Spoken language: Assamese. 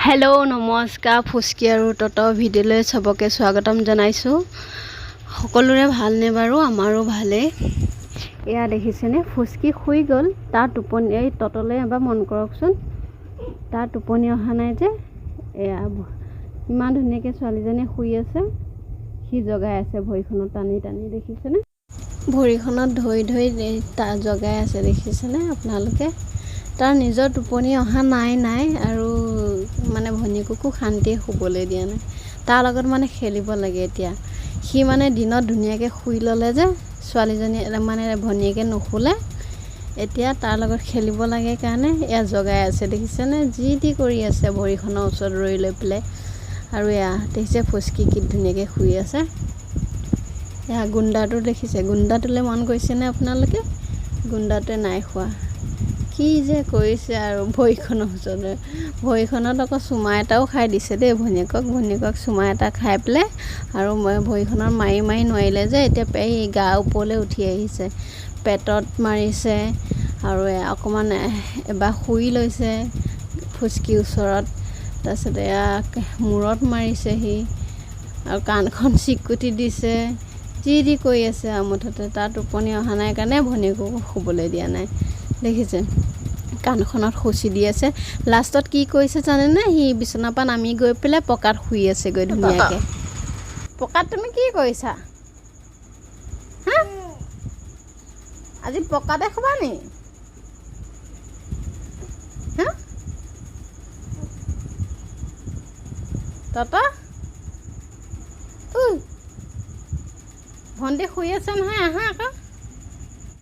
हेलो नमस्कार फुस्की और तत भिडिओ सबके स्वागतम जानाइছো सकलोरे भालने बारू आमारो भाले या देखिसेने फुस्की शुई गल तार टुपनी ए ततले एबार मन करकसोन तार टुपनी अहा नाइ जे एया इमान धुनियाके छालीजनी शुई आछे हि जगाय आछे भरिखনত टानी टानी देखिसेने भरिखনত धोइ धोइ ता जगाय आछे देखिसेने आपनालोके तार निजर टुपनी अहा नाइ आरो माने भनिकको शान्ति शुबले दिया नाइ तार लगत माने खेलिब लागे एतिया हि माने दिনত धुनियाके शुई लले जे छालीजनी माने भनियके नुखुले एतिया तार लगत खेलिब लागे कारणे या जगाय आछे देखिसेने जी टी करि आछे भरिखনৰ ওচৰত ৰৈ লৈ পেলে আৰু या देখিছে फुस्की कि धुनियाके शुई আছে या गुंडाটো দেখিছে गुंडाটোলে মন গৈছেনে আপোনালোকে गुंडाটোৱে নাই খোৱা কি যে কৰিছে আৰু ভৰিখনত আকৌ চুমা এটাও খাই দিছে দে ভনিকক চুমা এটা খাই পেলে আৰু মই ভৰিখনৰ মাৰি নোৱাৰিলে যে এতিয়া এই গা ওপৰলৈ উঠি আহিছে পেটত মাৰিছে আৰু অকমান এবাৰ শুই লৈছে ফুস্কি ওচৰত তাৰপিছত মূৰত মাৰিছে হি আৰু কাণখন চিকুটি দিছে যি দি কৈ আছে মুঠতে তাৰ টোপনি অহা নাই কাৰণে ভনিকক শুবলৈ দিয়া নাই দেখিছে কাণখনত খুচি দি আছে লাষ্টত কি কৈছে জানে না হি বিছনা পা নামি গৈ পেলে পকাত শুই আছে গৈ ধুনিয়াকে পকাত তুমি কি কৰিছা হা আজি পকাতে শুবা নি হা তত ভন্টি শুই আছে নহয় আহা আকৌ